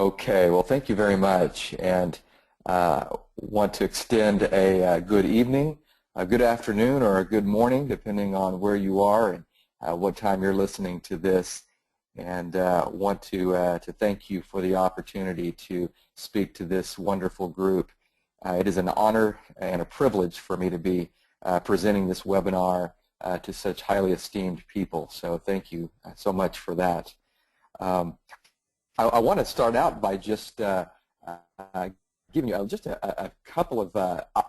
Okay, well, thank you very much, and want to extend a good evening, a good afternoon, or a good morning, depending on where you are and what time you're listening to this. And want to thank you for the opportunity to speak to this wonderful group. It is an honor and a privilege for me to be presenting this webinar to such highly esteemed people. So thank you so much for that. I want to start out by just giving you just a couple of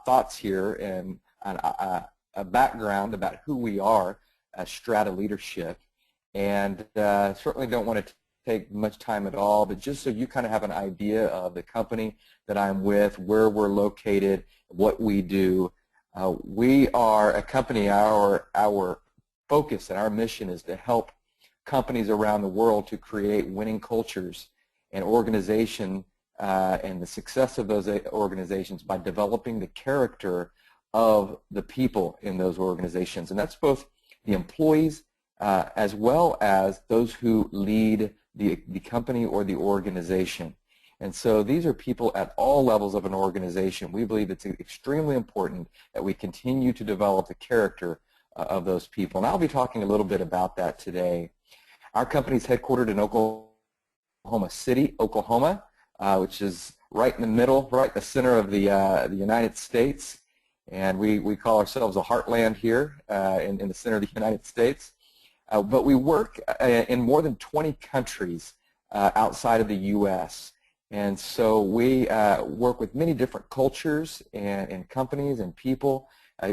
thoughts here and a background about who we are as Strata Leadership. And certainly don't want to take much time at all, but just so you kind of have an idea of the company that I'm with, where we're located, what we do. We are a company, our focus and our mission is to help companies around the world to create winning cultures and organization and the success of those organizations by developing the character of the people in those organizations. And that's both the employees as well as those who lead the company or the organization. And so these are people at all levels of an organization. We believe it's extremely important that we continue to develop the character of those people. And I'll be talking a little bit about that today. Our company is headquartered in Oklahoma City, Oklahoma, which is right in the middle, right in the center of the United States. And we call ourselves a heartland here in the center of the United States. But we work in more than 20 countries outside of the U.S. And so we work with many different cultures and companies and people.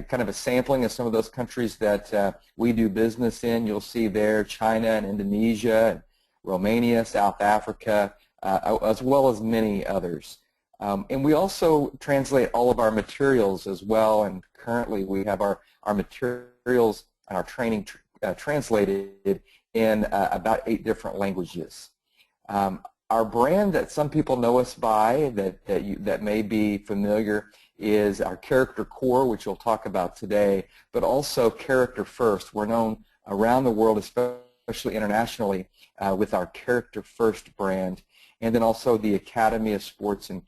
Kind of a sampling of some of those countries that we do business in. You'll see there China and Indonesia, and Romania, South Africa, as well as many others. And we also translate all of our materials as well, and currently we have our materials and our training translated in about 8 different languages. Our brand that some people know us by that may be familiar is our Character Core, which we'll talk about today, but also Character First. We're known around the world, especially internationally, with our Character First brand, and then also the Academy of Sports and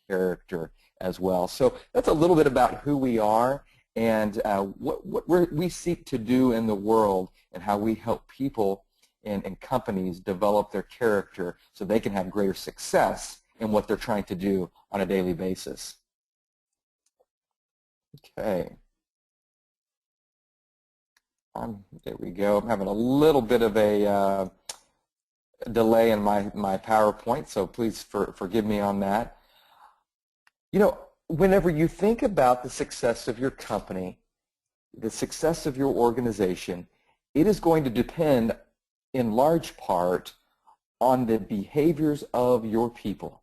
Character as well. So that's a little bit about who we are and what we seek to do in the world and how we help people and companies develop their character so they can have greater success in what they're trying to do on a daily basis. Okay. There we go. I'm having a little bit of a delay in my PowerPoint, so please forgive me on that. You know, whenever you think about the success of your company, the success of your organization, it is going to depend in large part on the behaviors of your people.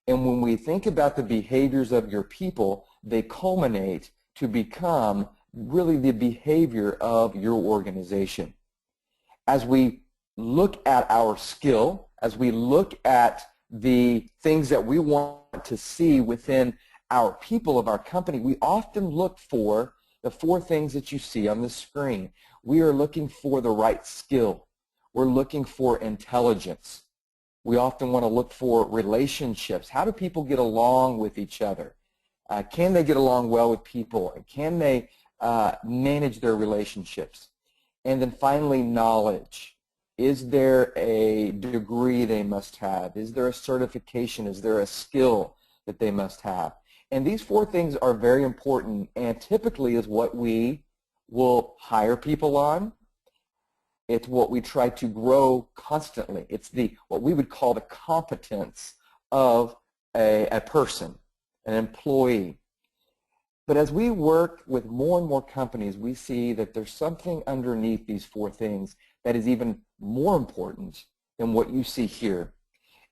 And when we think about the behaviors of your people, they culminate to become really the behavior of your organization. As we look at our skill, as we look at the things that we want to see within our people of our company, we often look for the 4 things that you see on the screen. We are looking for the right skill. We're looking for intelligence. We often want to look for relationships. How do people get along with each other? Can they get along well with people? Can they manage their relationships? And then finally, knowledge. Is there a degree they must have? Is there a certification? Is there a skill that they must have? And these 4 things are very important and typically is what we will hire people on. It's what we try to grow constantly. It's what we would call the competence of a person, an employee. But as we work with more and more companies, we see that there's something underneath these 4 things that is even more important than what you see here.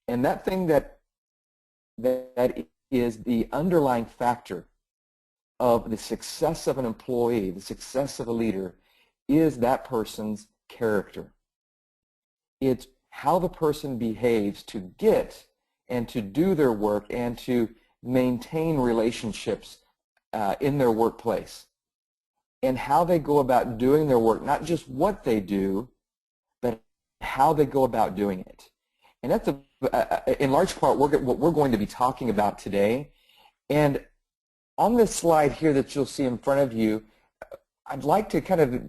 And that thing that is the underlying factor of the success of an employee, the success of a leader, is that person's character. It's how the person behaves to get and to do their work and to maintain relationships in their workplace, and how they go about doing their work, not just what they do, but how they go about doing it. And that's a in large part, what we're going to be talking about today. And on this slide here that you'll see in front of you, I'd like to kind of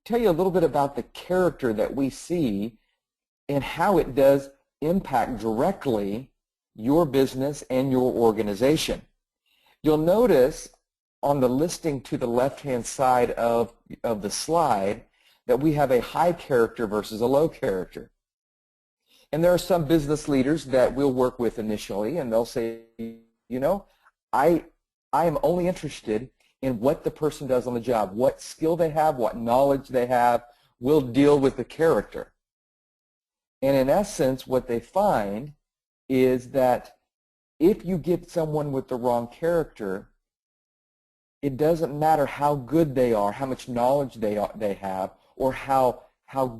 tell you a little bit about the character that we see and how it does impact directly your business and your organization. You'll notice on the listing to the left-hand side of the slide that we have a high character versus a low character. And there are some business leaders that we'll work with initially, and they'll say, you know, I am only interested in what the person does on the job, what skill they have, what knowledge they have. We'll deal with the character. And in essence, what they find is that if you get someone with the wrong character, it doesn't matter how good they are, how much knowledge they have, or how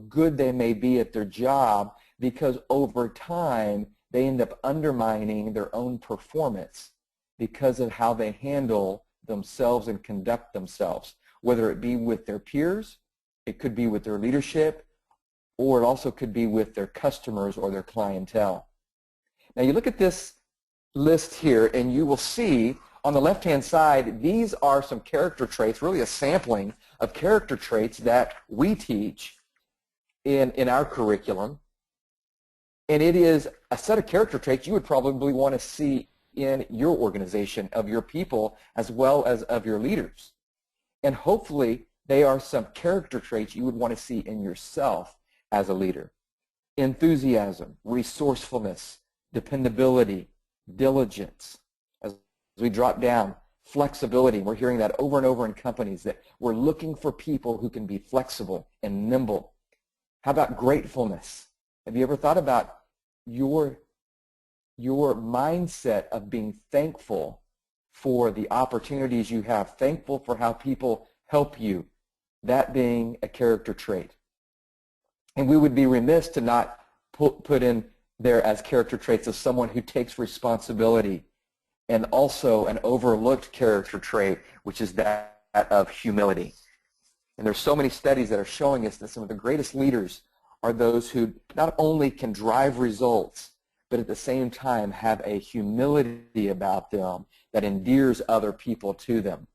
good they may be at their job, because over time they end up undermining their own performance because of how they handle themselves and conduct themselves, whether it be with their peers, it could be with their leadership, or it also could be with their customers or their clientele. Now you look at this list here and you will see on the left-hand side, these are some character traits, really a sampling of character traits that we teach in our curriculum. And it is a set of character traits you would probably want to see in your organization, of your people, as well as of your leaders. And hopefully, they are some character traits you would want to see in yourself as a leader. Enthusiasm, resourcefulness, dependability, diligence. As we drop down, flexibility. We're hearing that over and over in companies, that we're looking for people who can be flexible and nimble. How about gratefulness? Have you ever thought about your mindset of being thankful for the opportunities you have, thankful for how people help you, that being a character trait? And we would be remiss to not put in there as character traits of someone who takes responsibility, and also an overlooked character trait, which is that of humility. And there's so many studies that are showing us that some of the greatest leaders are those who not only can drive results, but at the same time have a humility about them that endears other people to them.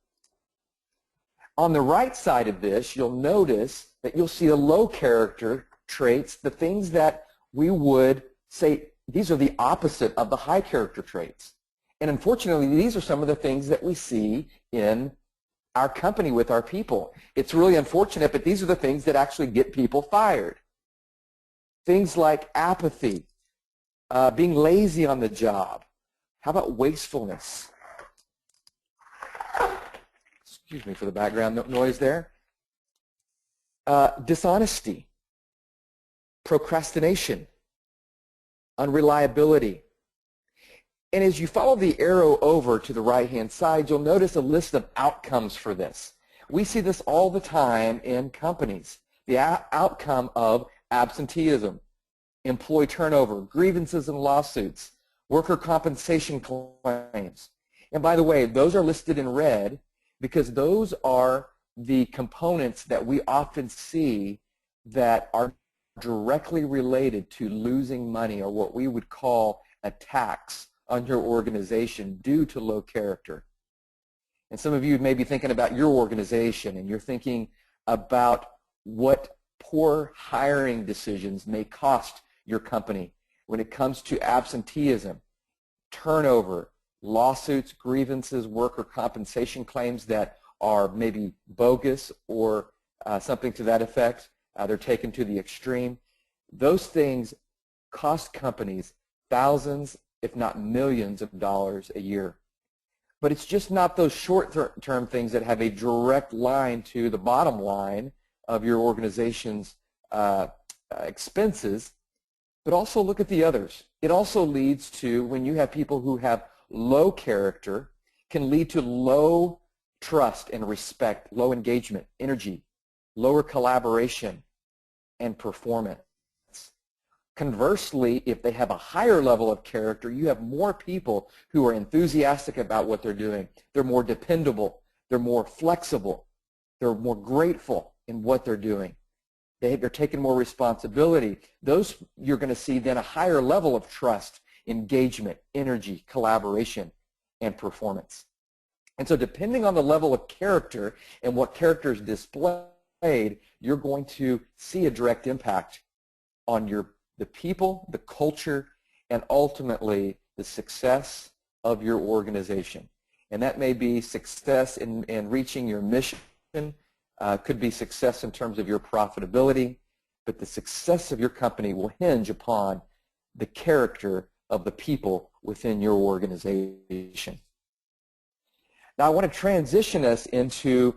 On the right side of this, you'll notice that you'll see the low character traits, the things that we would say, these are the opposite of the high character traits. And unfortunately, these are some of the things that we see in our company with our people. It's really unfortunate, but these are the things that actually get people fired. Things like apathy, being lazy on the job. How about wastefulness? Excuse me for the background noise there. Dishonesty, procrastination, unreliability. And as you follow the arrow over to the right-hand side, you'll notice a list of outcomes for this. We see this all the time in companies. The outcome of absenteeism, employee turnover, grievances and lawsuits, worker compensation claims. And by the way, those are listed in red because those are the components that we often see that are directly related to losing money, or what we would call a tax on your organization due to low character. And some of you may be thinking about your organization, and you're thinking about what poor hiring decisions may cost your company when it comes to absenteeism, turnover, lawsuits, grievances, worker compensation claims that are maybe bogus or something to that effect. They're taken to the extreme. Those things cost companies thousands, if not millions of dollars a year. But it's just not those short-term things that have a direct line to the bottom line of your organization's expenses, but also look at the others. It also leads to, when you have people who have low character, can lead to low trust and respect, low engagement, energy, lower collaboration, and performance. Conversely, if they have a higher level of character, you have more people who are enthusiastic about what they're doing. They're more dependable. They're more flexible. They're more grateful in what they're doing. They're taking more responsibility. Those, you're going to see then a higher level of trust, engagement, energy, collaboration, and performance. And so depending on the level of character and what character is displayed, you're going to see a direct impact on the people, the culture, and ultimately the success of your organization. And that may be success in reaching your mission, could be success in terms of your profitability, but the success of your company will hinge upon the character of the people within your organization. Now I want to transition us into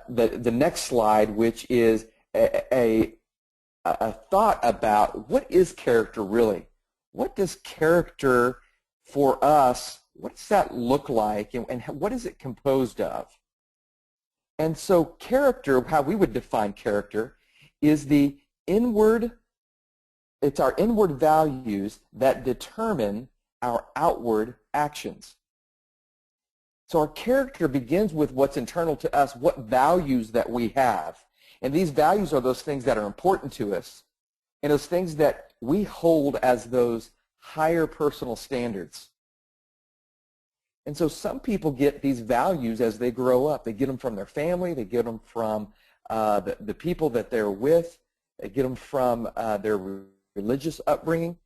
the next slide, which is a thought about what is character really? What does character for us, what does that look like, and what is it composed of? And so character, how we would define character, is it's our inward values that determine our outward actions. So our character begins with what's internal to us, what values that we have. And these values are those things that are important to us, and those things that we hold as those higher personal standards. And so some people get these values as they grow up. They get them from their family. They get them from the people that they're with. They get them from their religious upbringing.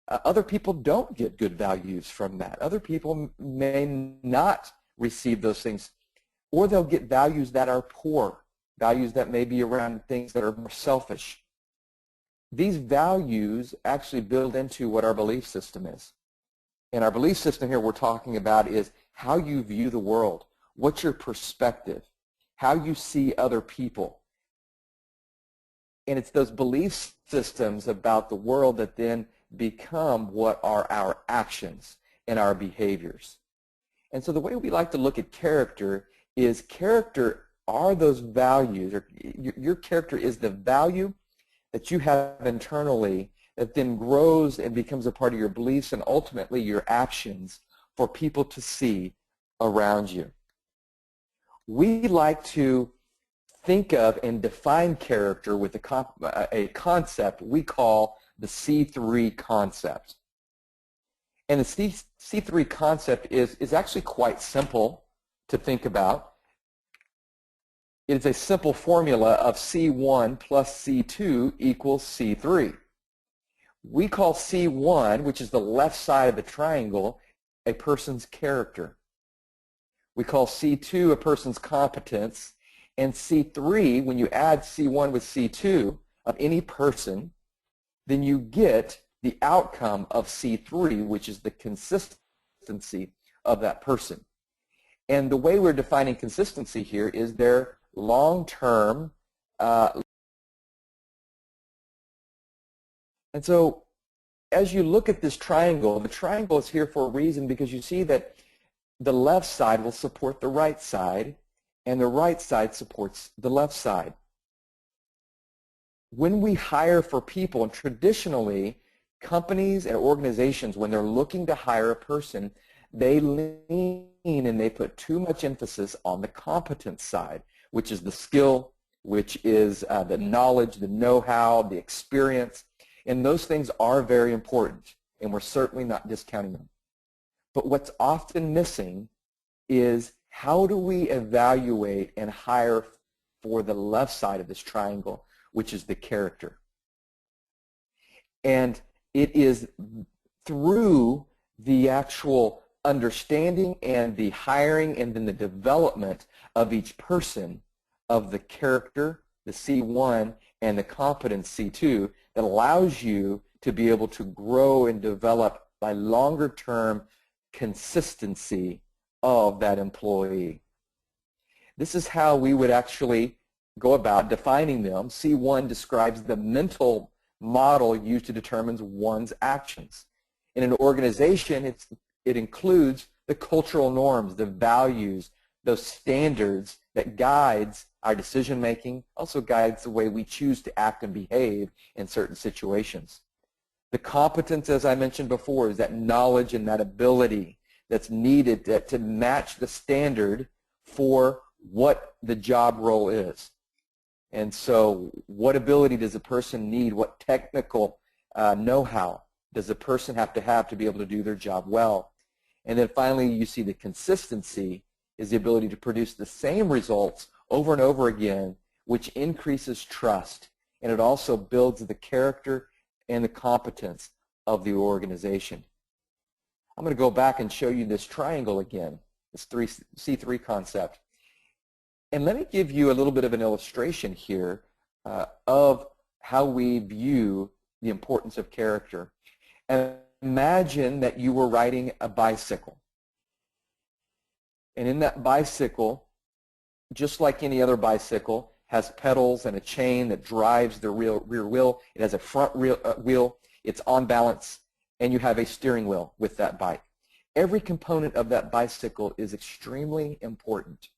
Other people don't get good values from that. Other people may not receive those things, or they'll get values that are poor, values that may be around things that are more selfish. These values actually build into what our belief system is. And our belief system here we're talking about is how you view the world, what's your perspective, how you see other people. And it's those belief systems about the world that then become what are our actions and our behaviors. And so the way we like to look at character is character are those values, or your character is the value that you have internally that then grows and becomes a part of your beliefs and ultimately your actions for people to see around you. We like to think of and define character with a concept we call the C3 concept. And the C3 concept is actually quite simple to think about. It is a simple formula of C1 plus C2 equals C3. We call C1, which is the left side of the triangle, a person's character. We call C2 a person's competence, and C3, when you add C1 with C2 of any person, then you get the outcome of C3, which is the consistency of that person. And the way we're defining consistency here is their long-term. And so as you look at this triangle, the triangle is here for a reason, because you see that the left side will support the right side, and the right side supports the left side. When we hire for people, and traditionally companies and organizations, when they're looking to hire a person, they lean and they put too much emphasis on the competence side, which is the skill, which is the knowledge, the know-how, the experience. And those things are very important, and we're certainly not discounting them. But what's often missing is how do we evaluate and hire for the left side of this triangle, which is the character. And it is through the actual understanding and the hiring and then the development of each person of the character, the C1, and the competence C2 that allows you to be able to grow and develop by longer term consistency of that employee. This is how we would actually go about defining them. C1 describes the mental model used to determine one's actions. In an organization, it includes the cultural norms, the values, those standards that guides our decision making, also guides the way we choose to act and behave in certain situations. The competence, as I mentioned before, is that knowledge and that ability that's needed to match the standard for what the job role is. And so what ability does a person need? What technical know-how does a person have to be able to do their job well? And then finally, you see the consistency is the ability to produce the same results over and over again, which increases trust, and it also builds the character and the competence of the organization. I'm going to go back and show you this triangle again, this C3 concept. And let me give you a little bit of an illustration here of how we view the importance of character. And imagine that you were riding a bicycle. And in that bicycle, just like any other bicycle, has pedals and a chain that drives the rear wheel. It has a front wheel. It's on balance, and you have a steering wheel with that bike. Every component of that bicycle is extremely important.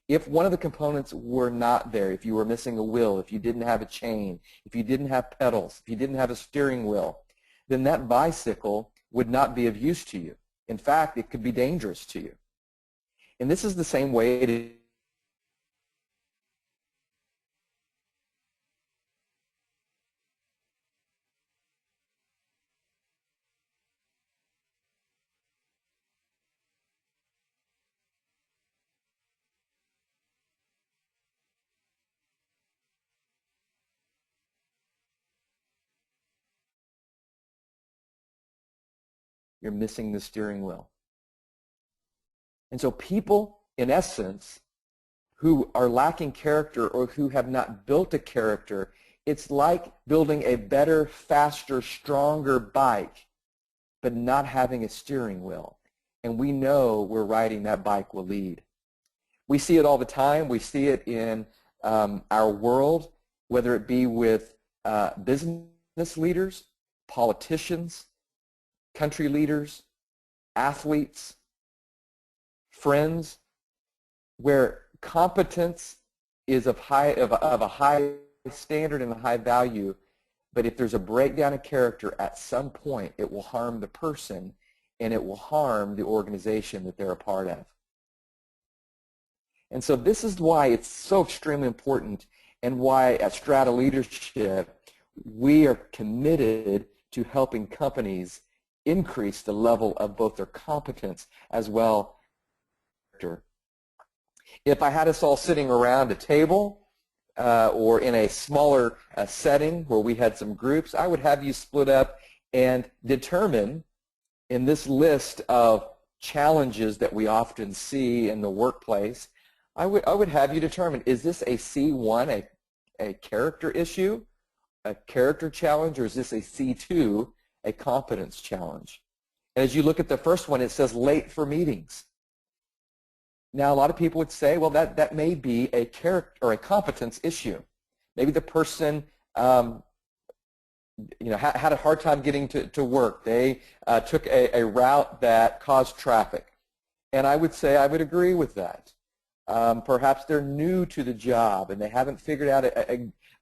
If one of the components were not there, if you were missing a wheel, if you didn't have a chain, if you didn't have pedals, if you didn't have a steering wheel, then that bicycle would not be of use to you. In fact, it could be dangerous to you. And this is the same way it is. You're missing the steering wheel. And so people, in essence, who are lacking character or who have not built a character, it's like building a better, faster, stronger bike, but not having a steering wheel. And we know where riding that bike will lead. We see it all the time. We see it in our world, whether it be with business leaders, politicians, country leaders, athletes, friends, where competence is of a high standard and a high value, but if there's a breakdown of character at some point, it will harm the person and it will harm the organization that they're a part of. And so this is why it's so extremely important, and why at Strata Leadership we are committed to helping companies increase the level of both their competence as well as character. If I had us all sitting around a table or in a smaller setting where we had some groups, I would have you split up and determine in this list of challenges that we often see in the workplace, I would have you determine, is this a C1, a character issue, a character challenge, or is this a C2, a competence challenge? And as you look at the first one, it says late for meetings. Now, a lot of people would say, well, that may be a character or a competence issue. Maybe the person had a hard time getting to work. They took a route that caused traffic. And I would say I would agree with that. Perhaps they're new to the job and they haven't figured out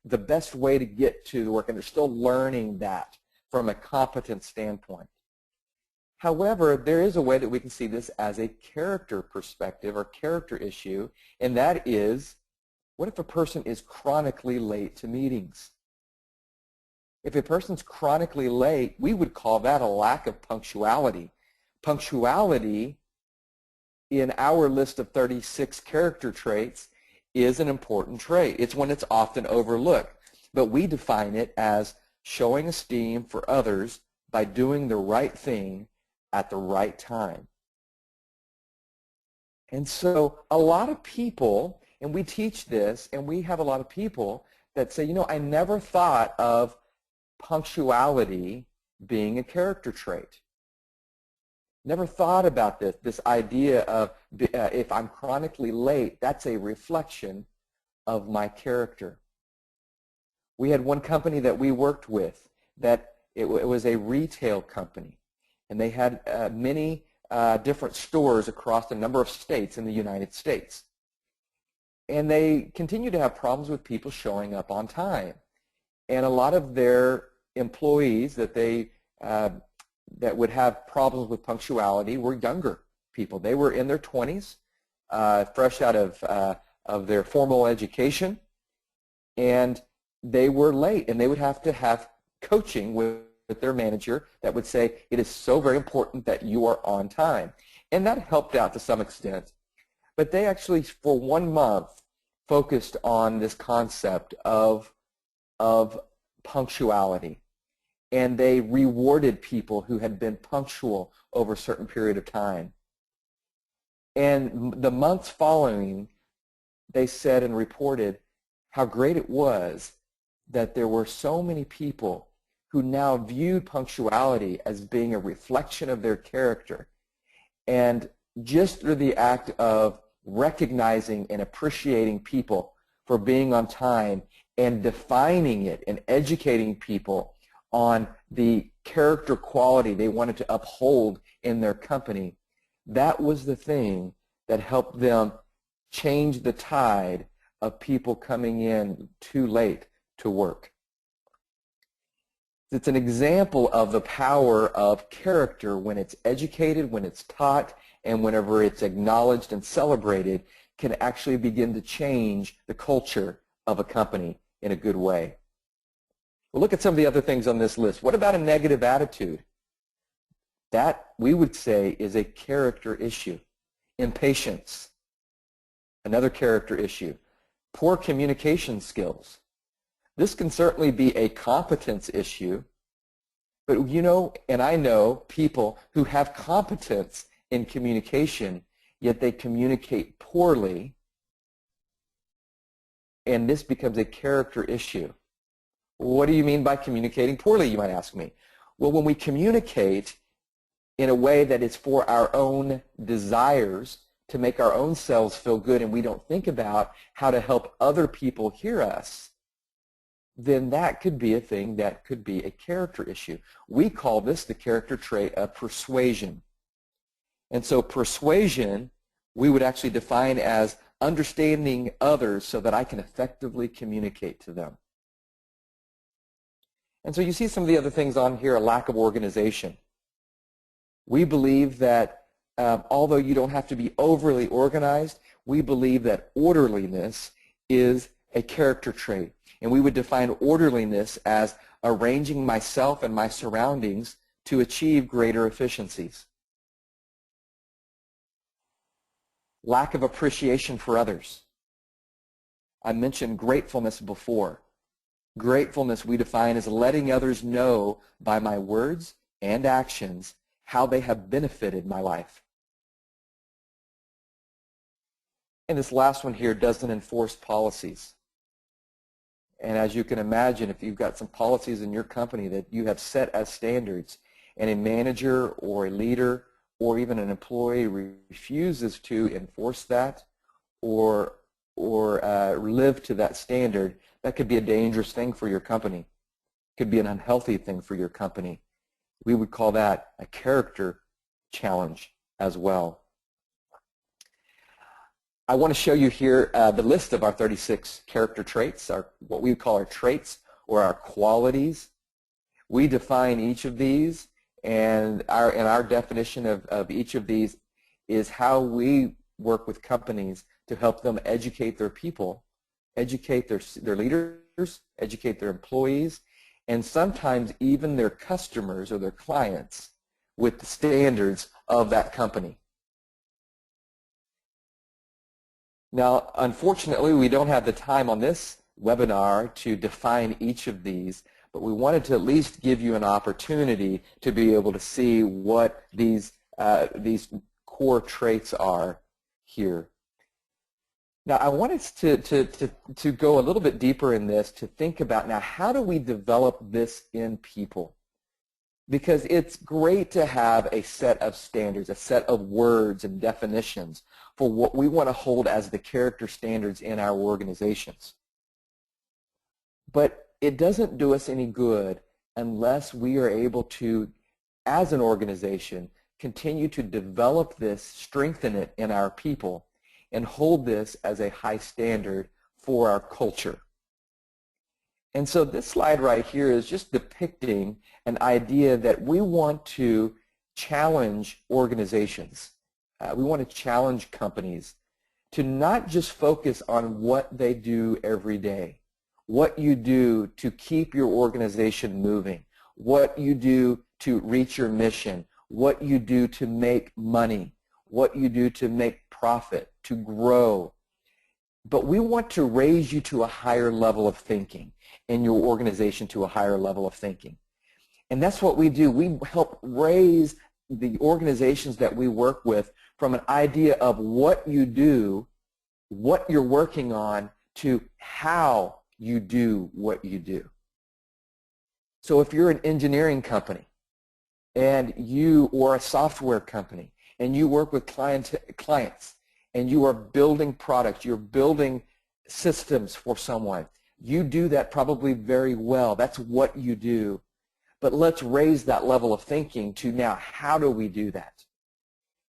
the best way to get to the work, and they're still learning that from a competence standpoint. However, there is a way that we can see this as a character perspective or character issue, and that is, what if a person is chronically late to meetings? If a person's chronically late, we would call that a lack of punctuality. Punctuality in our list of 36 character traits is an important trait. It's one that's often overlooked, but we define it as showing esteem for others by doing the right thing at the right time. And so a lot of people, and we teach this, and we have a lot of people that say, I never thought of punctuality being a character trait. Never thought about this idea of if I'm chronically late, that's a reflection of my character. We had one company that we worked with that it was a retail company, and they had many different stores across a number of states in the United States. And they continue to have problems with people showing up on time. And a lot of their employees that that would have problems with punctuality were younger people. They were in their 20s, fresh out of their formal education, and they were late, and they would have to have coaching with their manager that would say, it is so very important that you are on time. And that helped out to some extent. But they actually, for 1 month, focused on this concept of punctuality. And they rewarded people who had been punctual over a certain period of time. And the months following, they said and reported how great it was that there were so many people who now viewed punctuality as being a reflection of their character. And just through the act of recognizing and appreciating people for being on time and defining it and educating people on the character quality they wanted to uphold in their company, that was the thing that helped them change the tide of people coming in too late to work. It's an example of the power of character when it's educated, when it's taught, and whenever it's acknowledged and celebrated, can actually begin to change the culture of a company in a good way. Well, look at some of the other things on this list. What about a negative attitude? That, we would say, is a character issue. Impatience, another character issue. Poor communication skills. This can certainly be a competence issue, but you know, and I know people who have competence in communication, yet they communicate poorly, and this becomes a character issue. What do you mean by communicating poorly, you might ask me? Well, when we communicate in a way that is for our own desires, to make our own selves feel good, and we don't think about how to help other people hear us, then that could be a thing that could be a character issue. We call this the character trait of persuasion. And so persuasion, we would actually define as understanding others so that I can effectively communicate to them. And so you see some of the other things on here, a lack of organization. We believe that although you don't have to be overly organized, we believe that orderliness is a character trait. And we would define orderliness as arranging myself and my surroundings to achieve greater efficiencies. Lack of appreciation for others. I mentioned gratefulness before. Gratefulness we define as letting others know by my words and actions how they have benefited my life. And this last one here doesn't enforce policies. And as you can imagine, if you've got some policies in your company that you have set as standards, and a manager or a leader or even an employee refuses to enforce that or live to that standard, that could be a dangerous thing for your company. It could be an unhealthy thing for your company. We would call that a character challenge as well. I want to show you here the list of our 36 character traits, what we call our traits or our qualities. We define each of these, and our definition of each of these is how we work with companies to help them educate their people, educate their leaders, educate their employees, and sometimes even their customers or their clients with the standards of that company. Now, unfortunately, we don't have the time on this webinar to define each of these, but we wanted to at least give you an opportunity to be able to see what these core traits are here. Now, I want us to go a little bit deeper in this, to think about, now, how do we develop this in people? Because it's great to have a set of standards, a set of words and definitions for what we want to hold as the character standards in our organizations. But it doesn't do us any good unless we are able to, as an organization, continue to develop this, strengthen it in our people, and hold this as a high standard for our culture. And so this slide right here is just depicting an idea that we want to challenge organizations. We want to challenge companies to not just focus on what they do every day what you do to keep your organization moving, what you do to reach your mission, what you do to make money, what you do to make profit, to grow. But we want to raise you to a higher level of thinking and your organization to a higher level of thinking. And that's what we do. We help raise the organizations that we work with from an idea of what you do, what you're working on, to how you do what you do. So if you're an engineering company and or a software company and you work with clients and you are building products, you're building systems for someone, you do that probably very well. That's what you do. But let's raise that level of thinking to now, how do we do that?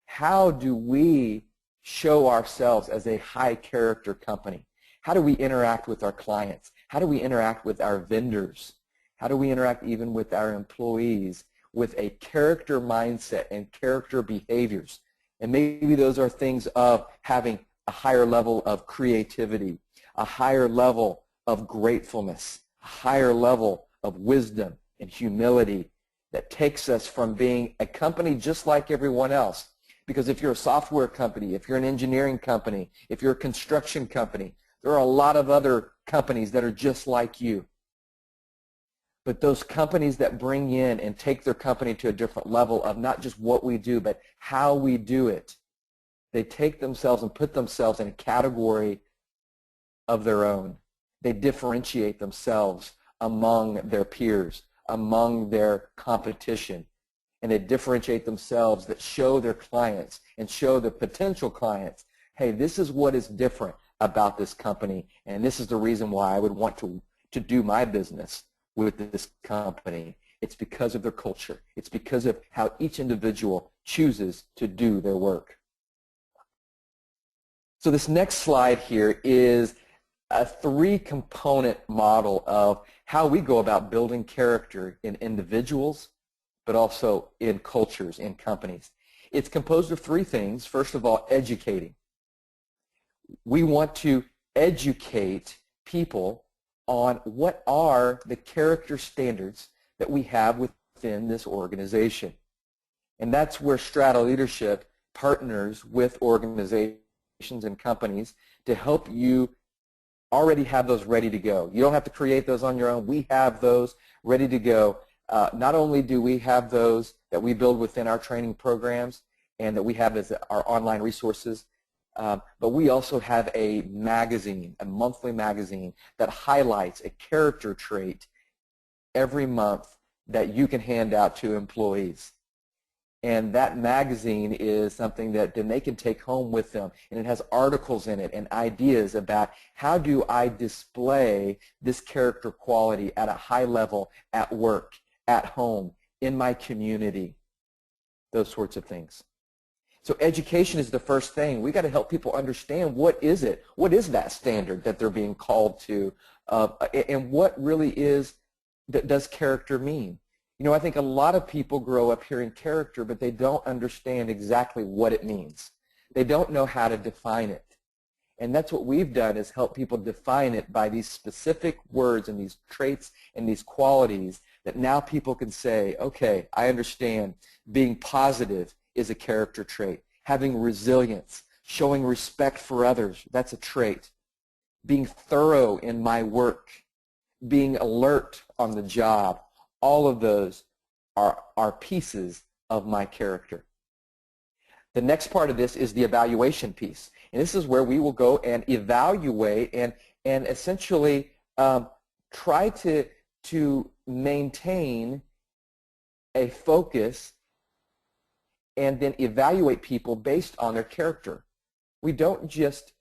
How do we show ourselves as a high character company? How do we interact with our clients? How do we interact with our vendors? How do we interact even with our employees with a character mindset and character behaviors? And maybe those are things of having a higher level of creativity, a higher level of gratefulness, a higher level of wisdom and humility that takes us from being a company just like everyone else. Because if you're a software company, if you're an engineering company, if you're a construction company, there are a lot of other companies that are just like you. But those companies that bring in and take their company to a different level of not just what we do, but how we do it, they take themselves and put themselves in a category of their own. They differentiate themselves among their peers, among their competition, and they differentiate themselves that show their clients and show the potential clients, hey, this is what is different about this company, and this is the reason why I would want to do my business with this company. It's because of their culture. It's because of how each individual chooses to do their work. So this next slide here is a three-component model of how we go about building character in individuals, but also in cultures, in companies. It's composed of three things. First of all, educating. We want to educate people on what are the character standards that we have within this organization. And that's where Strata Leadership partners with organizations and companies to help you already have those ready to go. You don't have to create those on your own. We have those ready to go. Not only do we have those that we build within our training programs and that we have as our online resources, but we also have a magazine, a monthly magazine that highlights a character trait every month that you can hand out to employees. And that magazine is something that then they can take home with them, and it has articles in it and ideas about how do I display this character quality at a high level at work, at home, in my community, those sorts of things. So education is the first thing. We got to help people understand what is it, what is that standard that they're being called to, and what really does character mean. You know, I think a lot of people grow up hearing character, but they don't understand exactly what it means. They don't know how to define it. And that's what we've done, is help people define it by these specific words and these traits and these qualities that now people can say, okay, I understand being positive is a character trait. Having resilience, showing respect for others, that's a trait. Being thorough in my work, being alert on the job, all of those are pieces of my character. The next part of this is the evaluation piece. And this is where we will go and evaluate and essentially try to maintain a focus and then evaluate people based on their character. We don't just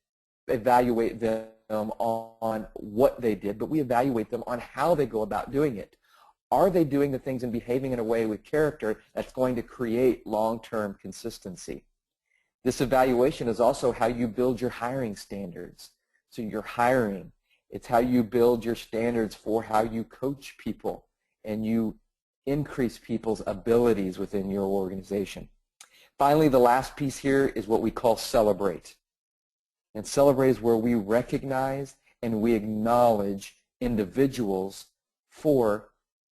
evaluate them on what they did, but we evaluate them on how they go about doing it. Are they doing the things and behaving in a way with character that's going to create long-term consistency? This evaluation is also how you build your hiring standards. So you're hiring. It's how you build your standards for how you coach people and you increase people's abilities within your organization. Finally, the last piece here is what we call celebrate. And celebrate is where we recognize and we acknowledge individuals for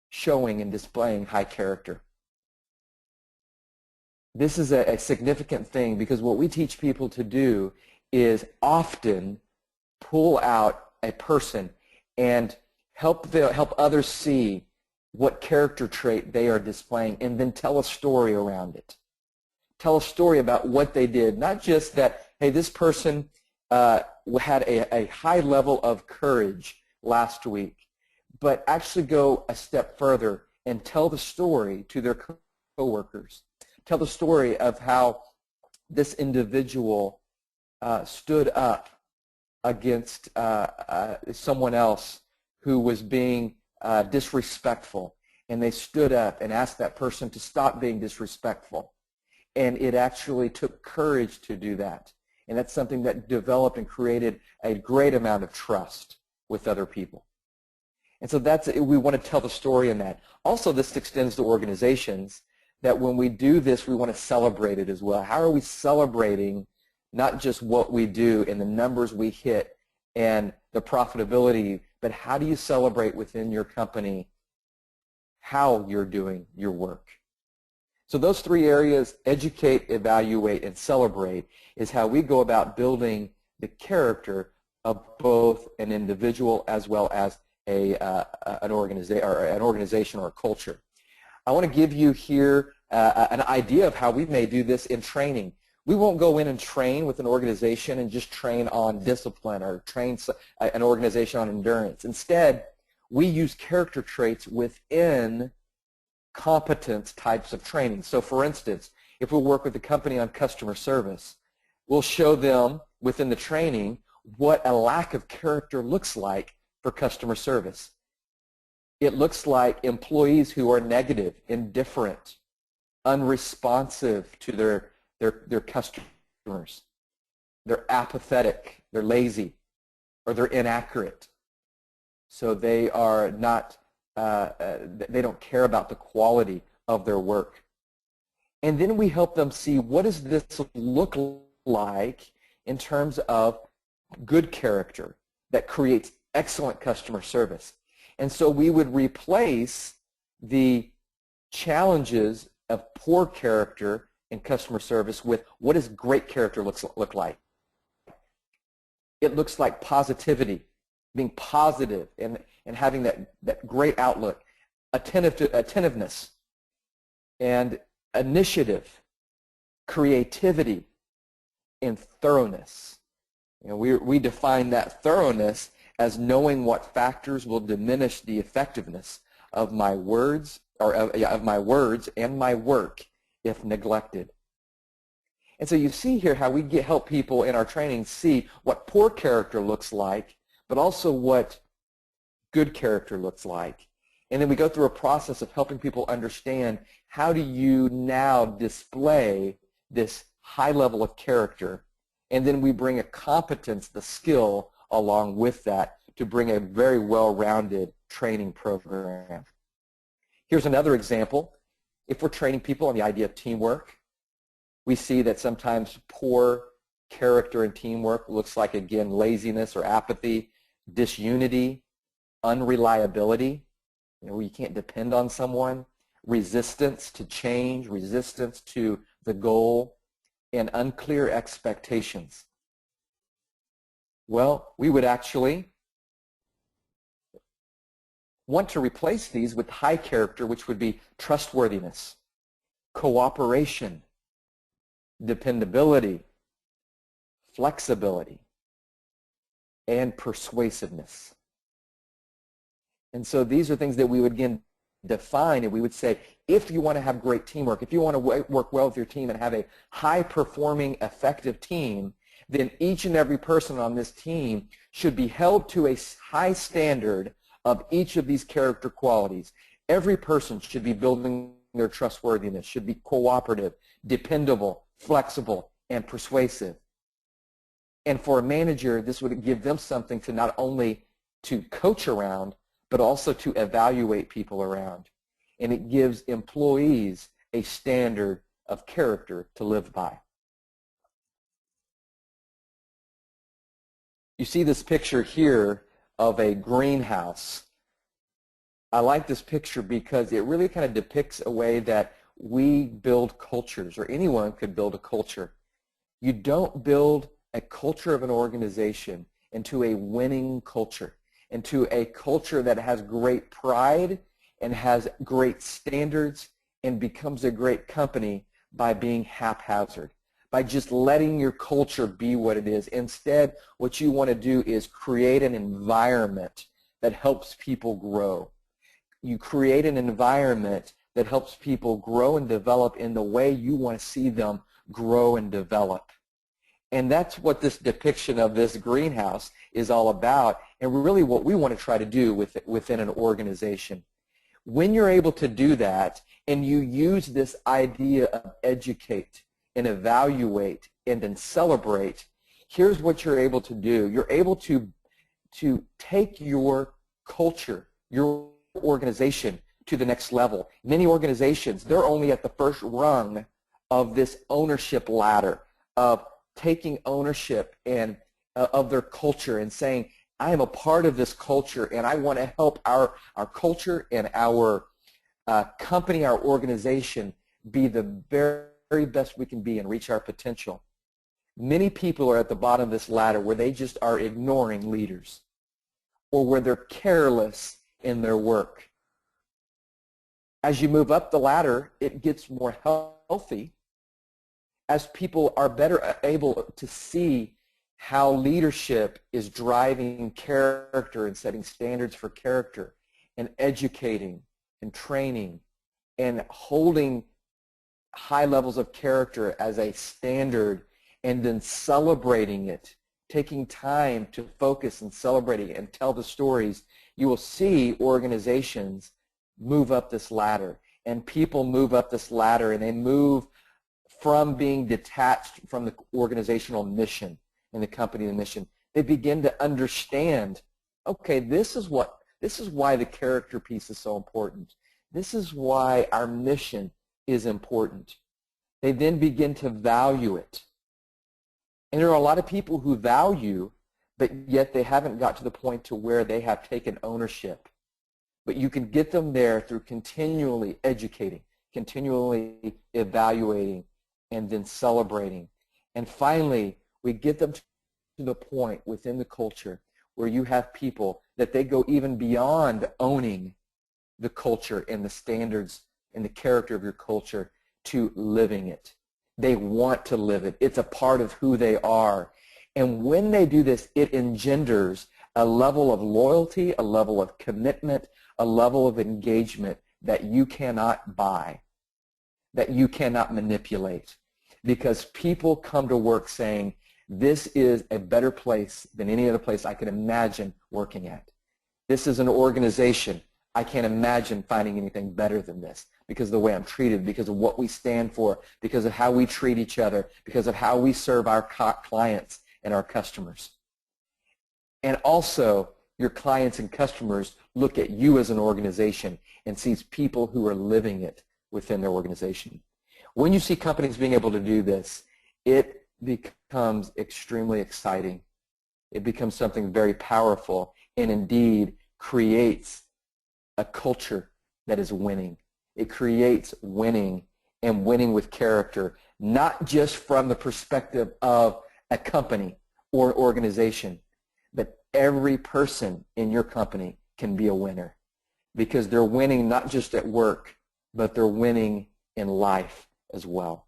showing and displaying high character. This is a significant thing, because what we teach people to do is often pull out a person and help others see what character trait they are displaying, and then tell a story around it. Tell a story about what they did, not just that, hey, this person had a high level of courage last week, but actually go a step further and tell the story to their coworkers. Tell the story of how this individual stood up against someone else who was being disrespectful, and they stood up and asked that person to stop being disrespectful. And it actually took courage to do that. And that's something that developed and created a great amount of trust with other people. And so we want to tell the story in that. Also, this extends to organizations, that when we do this, we want to celebrate it as well. How are we celebrating not just what we do and the numbers we hit and the profitability, but how do you celebrate within your company how you're doing your work? So those three areas, educate, evaluate, and celebrate, is how we go about building the character of both an individual as well as an organization or a culture. I want to give you here an idea of how we may do this in training. We won't go in and train with an organization and just train on discipline or train an organization on endurance. Instead, we use character traits within competence types of training. So for instance, if we work with a company on customer service, we'll show them within the training what a lack of character looks like for customer service. It looks like employees who are negative, indifferent, unresponsive to their customers. They're apathetic, they're lazy, or they're inaccurate. So they are not they don't care about the quality of their work. And then we help them see, what does this look like in terms of good character that creates excellent customer service. And so we would replace the challenges of poor character in customer service with, what does great character look like? It looks like positivity, being positive and having that great outlook, attentiveness, and initiative, creativity, and thoroughness. You know, we define that thoroughness as knowing what factors will diminish the effectiveness of my words, or of my words and my work if neglected. And so you see here how we help people in our training see what poor character looks like, but also what good character looks like. And then we go through a process of helping people understand, how do you now display this high level of character, and then we bring a competence, the skill, along with that to bring a very well-rounded training program. Here's another example. If we're training people on the idea of teamwork, we see that sometimes poor character in teamwork looks like, again, laziness or apathy, disunity, unreliability, where you can't depend on someone, resistance to change, resistance to the goal, and unclear expectations. Well, we would actually want to replace these with high character, which would be trustworthiness, cooperation, dependability, flexibility, and persuasiveness. And so these are things that we would, again, define, and we would say, if you want to have great teamwork, if you want to work well with your team and have a high-performing, effective team, then each and every person on this team should be held to a high standard of each of these character qualities. Every person should be building their trustworthiness, should be cooperative, dependable, flexible, and persuasive. And for a manager, this would give them something to not only to coach around, but also to evaluate people around. And it gives employees a standard of character to live by. You see this picture here of a greenhouse. I like this picture because it really kind of depicts a way that we build cultures, or anyone could build a culture. You don't build a culture of an organization into a winning culture, into a culture that has great pride and has great standards and becomes a great company by being haphazard, by just letting your culture be what it is. Instead, what you want to do is create an environment that helps people grow. You create an environment that helps people grow and develop in the way you want to see them grow and develop. And that's what this depiction of this greenhouse is all about, and really what we want to try to do within an organization. When you're able to do that and you use this idea of educate and evaluate and then celebrate, here's what you're able to do. You're able to take your culture, your organization to the next level. Many organizations, they're only at the first rung of this ownership ladder of taking ownership and of their culture and saying, I am a part of this culture and I want to help our culture and our company, our organization be the very best we can be and reach our potential. Many people are at the bottom of this ladder where they just are ignoring leaders or where they're careless in their work. As you move up the ladder, it gets more healthy as people are better able to see how leadership is driving character and setting standards for character and educating and training and holding high levels of character as a standard and then celebrating it, taking time to focus and celebrating and tell the stories. You will see organizations move up this ladder, and people move up this ladder, and they move from being detached from the organizational mission and the company mission. They begin to understand, okay, this is why the character piece is so important. This is why our mission is important. They then begin to value it. And there are a lot of people who value, but yet they haven't got to the point to where they have taken ownership. But you can get them there through continually educating, continually evaluating, and then celebrating. And finally, we get them to the point within the culture where you have people that they go even beyond owning the culture and the standards and the character of your culture to living it. They want to live it. It's a part of who they are. And when they do this, it engenders a level of loyalty, a level of commitment, a level of engagement that you cannot buy, that you cannot manipulate. Because people come to work saying, this is a better place than any other place I could imagine working at. This is an organization. I can't imagine finding anything better than this because of the way I'm treated, because of what we stand for, because of how we treat each other, because of how we serve our clients and our customers. And also, your clients and customers look at you as an organization and sees people who are living it within their organization. When you see companies being able to do this, it becomes extremely exciting. It becomes something very powerful and indeed creates a culture that is winning. It creates winning and winning with character, not just from the perspective of a company or an organization, but every person in your company can be a winner because they're winning not just at work, but they're winning in life as well.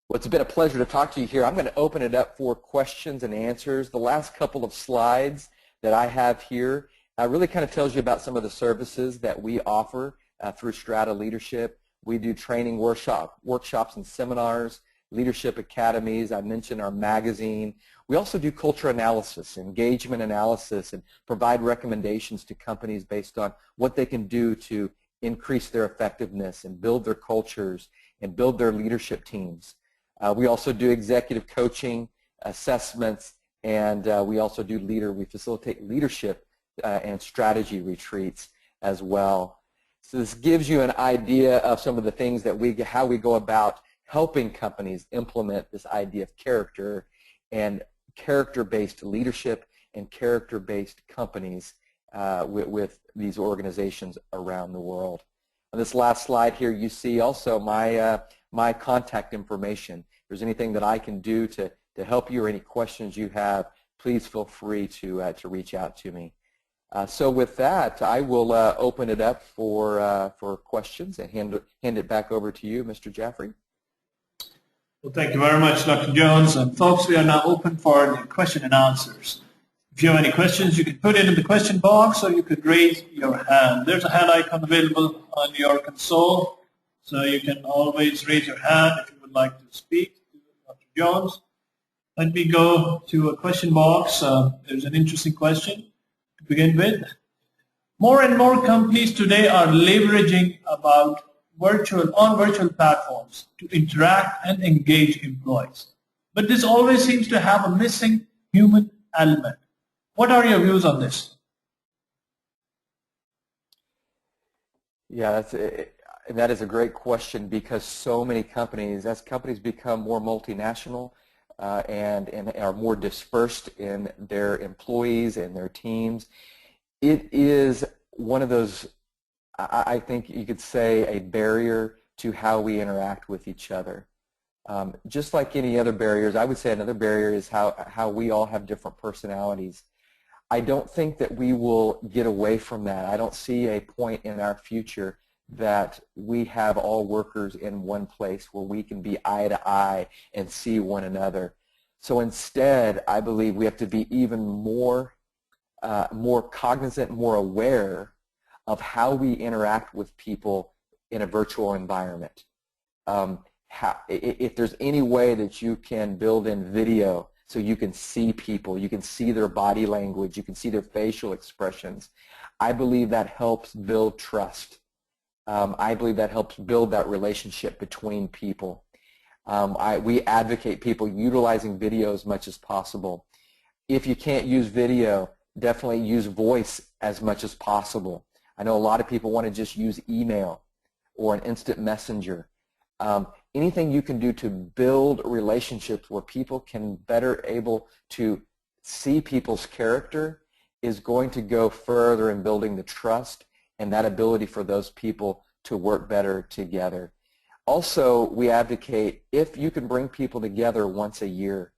Well, it's been a pleasure to talk to you here. I'm going to open it up for questions and answers. The last couple of slides that I have here really kind of tells you about some of the services that we offer through Strata Leadership. We do training workshops and seminars, leadership academies. I mentioned our magazine. We also do culture analysis, engagement analysis, and provide recommendations to companies based on what they can do to increase their effectiveness and build their cultures and build their leadership teams. We also do executive coaching, assessments, and we also do we facilitate leadership and strategy retreats as well. So this gives you an idea of some of the things that how we go about helping companies implement this idea of character and character-based leadership and character-based companies with these organizations around the world. On this last slide here, you see also my contact information. If there's anything that I can do to help you or any questions you have, please feel free to reach out to me. So with that, I will open it up for questions and hand it back over to you, Mr. Jaffrey. Well, thank you very much, Dr. Jones. And folks, we are now open for the question and answers. If you have any questions, you can put it in the question box or you could raise your hand. There's a hand icon available on your console, so you can always raise your hand if you would like to speak to Dr. Jones. Let me go to a question box. There's an interesting question to begin with. More and more companies today are leveraging about virtual platforms to interact and engage employees. But this always seems to have a missing human element. What are your views on this? Yeah, that is a great question, because so many companies, as companies become more multinational and are more dispersed in their employees and their teams, it is one of those, I think you could say, a barrier to how we interact with each other. Just like any other barriers, I would say another barrier is how we all have different personalities. I don't think that we will get away from that. I don't see a point in our future that we have all workers in one place where we can be eye to eye and see one another. So instead, I believe we have to be even more cognizant, more aware of how we interact with people in a virtual environment. If there's any way that you can build in video so you can see people, you can see their body language, you can see their facial expressions, I believe that helps build trust. I believe that helps build that relationship between people. We advocate people utilizing video as much as possible. If you can't use video, definitely use voice as much as possible. I know a lot of people want to just use email or an instant messenger. Anything you can do to build relationships where people can better able to see people's character is going to go further in building the trust and that ability for those people to work better together. Also, we advocate if you can bring people together once a year,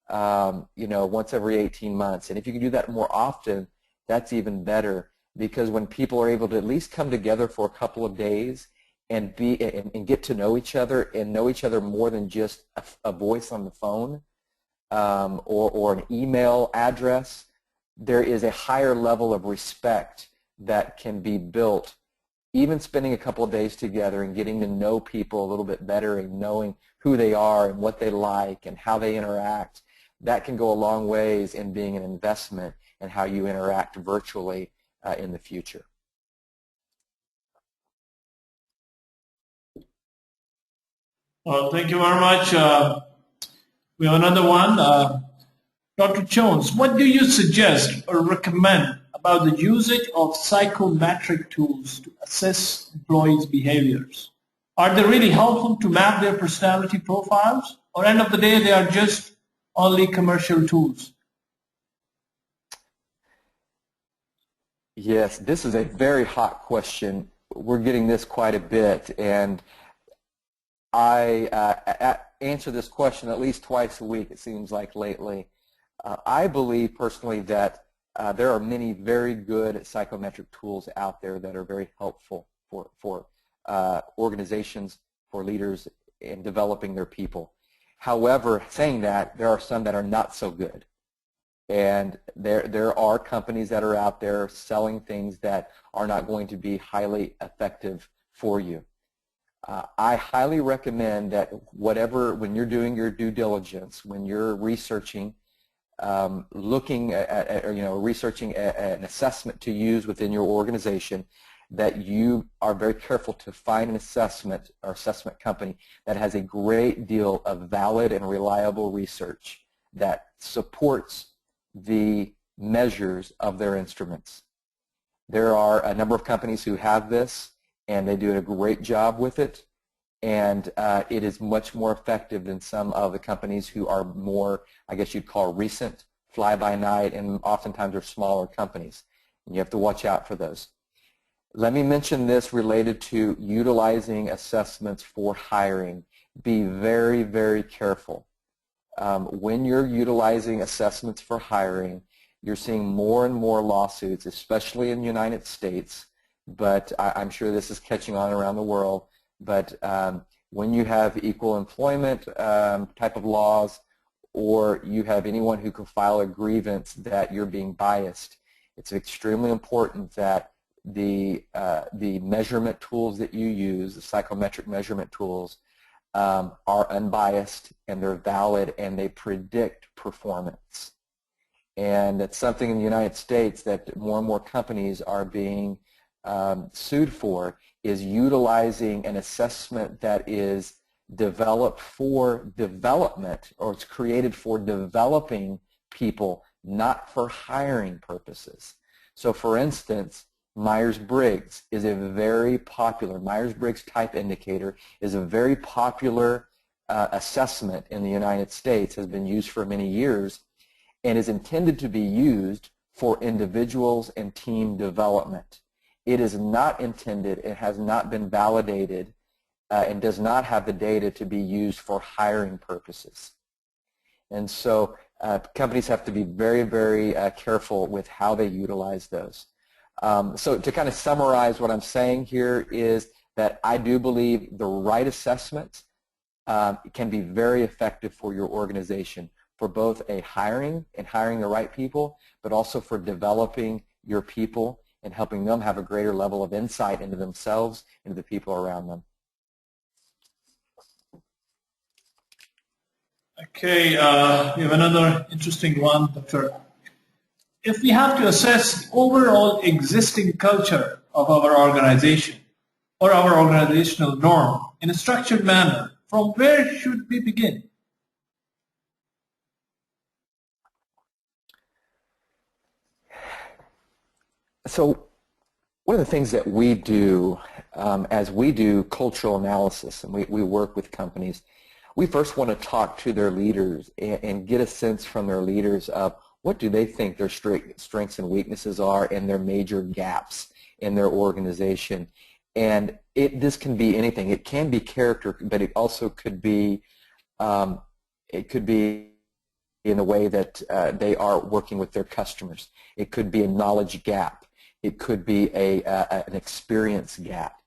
once every 18 months, and if you can do that more often, that's even better, because when people are able to at least come together for a couple of days and get to know each other and know each other more than just a voice on the phone or an email address, there is a higher level of respect that can be built. Even spending a couple of days together and getting to know people a little bit better and knowing who they are and what they like and how they interact, that can go a long ways in being an investment in how you interact virtually in the future. Well, thank you very much. We have another one. Dr. Jones, what do you suggest or recommend about the usage of psychometric tools to assess employees' behaviors? Are they really helpful to map their personality profiles, or end of the day they are just only commercial tools? Yes, this is a very hot question. We're getting this quite a bit, and I answer this question at least twice a week, it seems like lately. I believe personally that there are many very good psychometric tools out there that are very helpful for organizations, for leaders in developing their people. However, saying that, there are some that are not so good. And there are companies that are out there selling things that are not going to be highly effective for you. I highly recommend that when you're doing your due diligence, when you're researching, researching an assessment to use within your organization, that you are very careful to find an assessment or assessment company that has a great deal of valid and reliable research that supports the measures of their instruments. There are a number of companies who have this, and they do a great job with it, and it is much more effective than some of the companies who are more, I guess you'd call, recent fly-by-night, and oftentimes are smaller companies. And you have to watch out for those. Let me mention this related to utilizing assessments for hiring. Be very, very careful. When you're utilizing assessments for hiring, you're seeing more and more lawsuits, especially in the United States, but I'm sure this is catching on around the world. But when you have equal employment type of laws, or you have anyone who can file a grievance that you're being biased, it's extremely important that the measurement tools that you use, the psychometric measurement tools, are unbiased and they're valid and they predict performance. And that's something in the United States that more and more companies are being sued for, is utilizing an assessment that is developed for development, or it's created for developing people, not for hiring purposes. So for instance, Myers-Briggs is a very popular, Myers-Briggs type indicator is a very popular assessment in the United States, has been used for many years, and is intended to be used for individuals and team development. It is not intended, it has not been validated, and does not have the data to be used for hiring purposes. And so companies have to be very, very careful with how they utilize those. So to kind of summarize what I'm saying here is that I do believe the right assessment can be very effective for your organization, for both a hiring and hiring the right people, but also for developing your people and helping them have a greater level of insight into themselves and the people around them. Okay, we have another interesting one, Dr. If we have to assess the overall existing culture of our organization or our organizational norm in a structured manner, from where should we begin? So one of the things that we do as we do cultural analysis, and we work with companies, we first want to talk to their leaders and get a sense from their leaders of what do they think their strengths and weaknesses are and their major gaps in their organization. And this can be anything. It can be character, but it also could be in the way that they are working with their customers. It could be a knowledge gap. It could be an experience gap.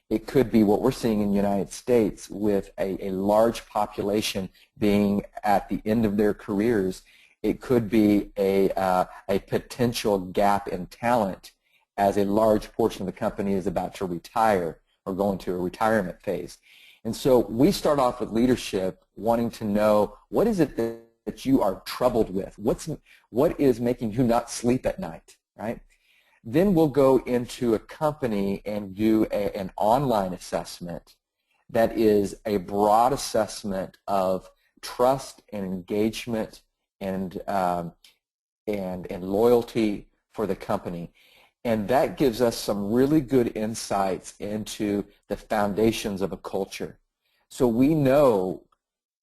It could be what we're seeing in the United States with a large population being at the end of their careers. It could be a potential gap in talent as a large portion of the company is about to retire or go into a retirement phase. And so we start off with leadership wanting to know, what is it that you are troubled with? What is making you not sleep at night, right? Then we'll go into a company and do an online assessment that is a broad assessment of trust and engagement and loyalty for the company. And that gives us some really good insights into the foundations of a culture. So we know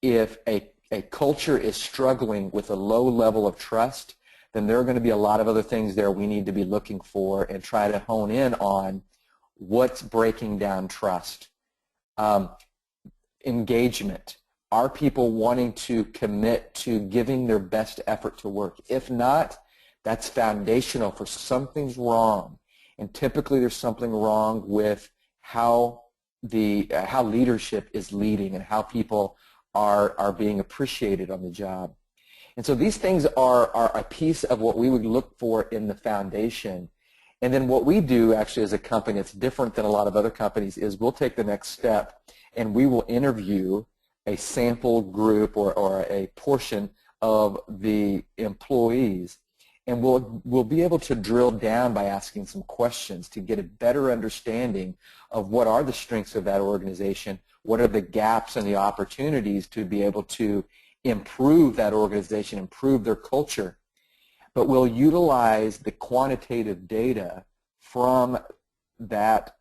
if a culture is struggling with a low level of trust, then there are going to be a lot of other things there we need to be looking for and try to hone in on what's breaking down trust. Engagement. Are people wanting to commit to giving their best effort to work? If not, that's foundational for something's wrong. And typically there's something wrong with how leadership is leading and how people are being appreciated on the job. And so these things are a piece of what we would look for in the foundation. And then what we do actually as a company that's different than a lot of other companies is we'll take the next step and we will interview a sample group or a portion of the employees. And we'll be able to drill down by asking some questions to get a better understanding of what are the strengths of that organization, what are the gaps and the opportunities to be able to improve that organization, improve their culture. But we'll utilize the quantitative data from that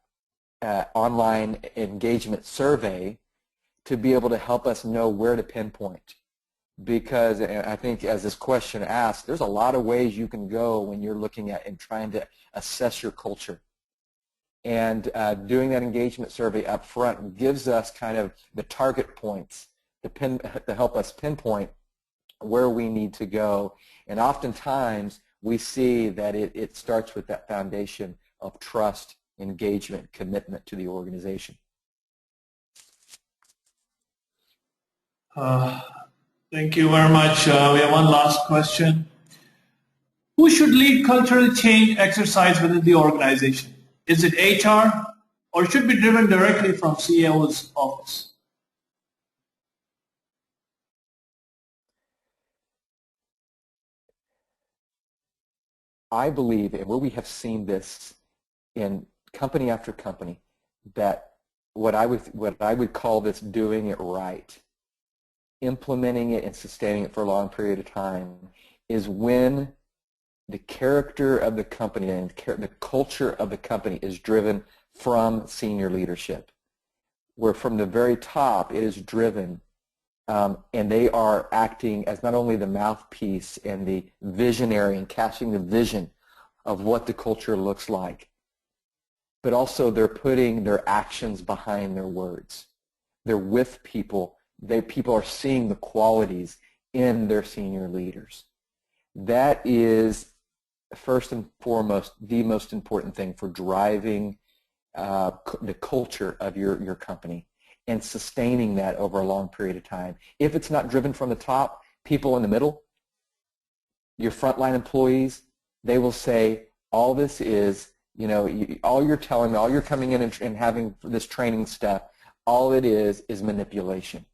online engagement survey to be able to help us know where to pinpoint. because, and I think as this question asks, there's a lot of ways you can go when you're looking at and trying to assess your culture. And doing that engagement survey up front gives us kind of the target points to help us pinpoint where we need to go. And oftentimes we see that it starts with that foundation of trust, engagement, commitment to the organization. Thank you very much. We have one last question. Who should lead cultural change exercise within the organization? Is it HR, or should it be driven directly from CEO's office? I believe, and where we have seen this in company after company, that what I would call this doing it right, implementing it and sustaining it for a long period of time, is when the character of the company and the culture of the company is driven from senior leadership, where from the very top it is driven, and they are acting as not only the mouthpiece and the visionary and casting the vision of what the culture looks like, but also they're putting their actions behind their words. They're with people. People are seeing the qualities in their senior leaders. That is, first and foremost, the most important thing for driving the culture of your company and sustaining that over a long period of time. If it's not driven from the top, people in the middle, your frontline employees, they will say, all this is, all you're telling me, all you're coming in and having this training stuff, all it is manipulation.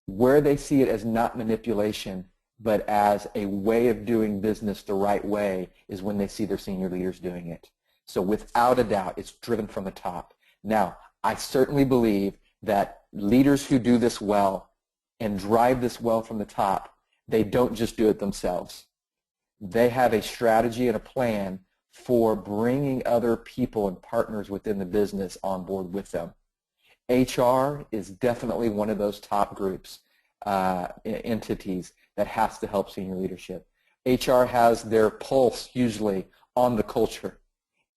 Where they see it as not manipulation, but as a way of doing business the right way, is when they see their senior leaders doing it. So without a doubt, it's driven from the top. Now, I certainly believe that leaders who do this well and drive this well from the top, they don't just do it themselves. They have a strategy and a plan for bringing other people and partners within the business on board with them. HR is definitely one of those top groups, entities that has to help senior leadership. HR has their pulse usually on the culture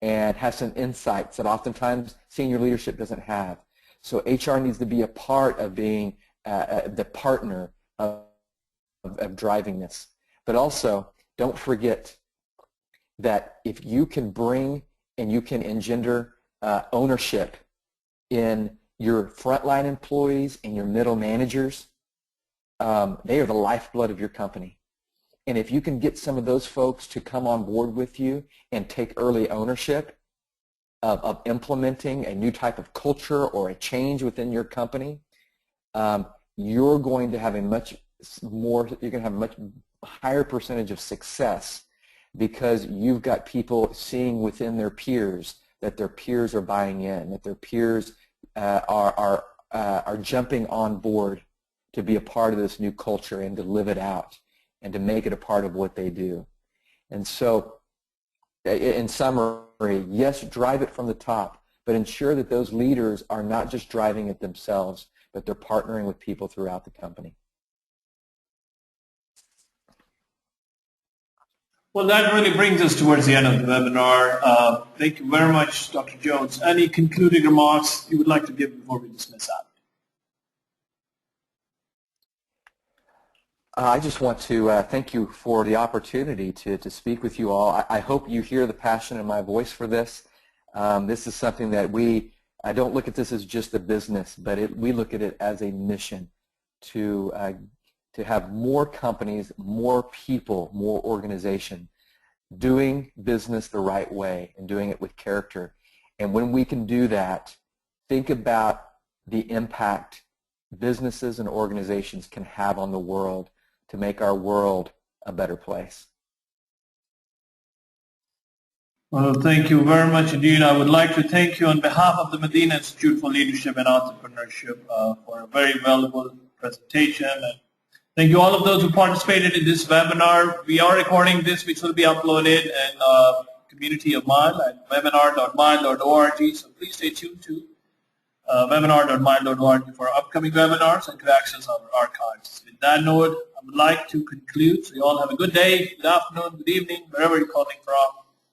and has some insights that oftentimes senior leadership doesn't have. So HR needs to be a part of being the partner of driving this. But also, don't forget that if you can bring and you can engender ownership in your frontline employees and your middle managers, they are the lifeblood of your company. And if you can get some of those folks to come on board with you and take early ownership of implementing a new type of culture or a change within your company, you're going to have a much higher percentage of success, because you've got people seeing within their peers that their peers are buying in, that their peers are jumping on board to be a part of this new culture and to live it out and to make it a part of what they do. And so, in summary, yes, drive it from the top, but ensure that those leaders are not just driving it themselves, but they're partnering with people throughout the company. Well, that really brings us towards the end of the webinar. Thank you very much, Dr. Jones. Any concluding remarks you would like to give before we dismiss out? I just want to thank you for the opportunity to speak with you all. I hope you hear the passion in my voice for this. This is something that I don't look at this as just a business, but we look at it as a mission to have more companies, more people, more organization doing business the right way and doing it with character. And when we can do that, think about the impact businesses and organizations can have on the world to make our world a better place. Well, thank you very much indeed. I would like to thank you on behalf of the Madinah Institute for Leadership and Entrepreneurship for a very valuable presentation. And thank you all of those who participated in this webinar. We are recording this, which will be uploaded in community of Mile at webinar.mile.org. So please stay tuned to webinar.mind.org for upcoming webinars and to access our archives. With that note, I would like to conclude. So you all have a good day, good afternoon, good evening, wherever you're calling from.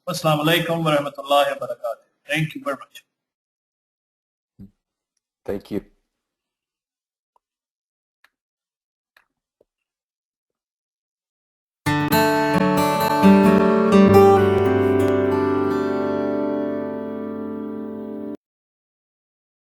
Wassalamu alaikum wa rahmatullahi wa barakatuh. Thank you very much. Thank you.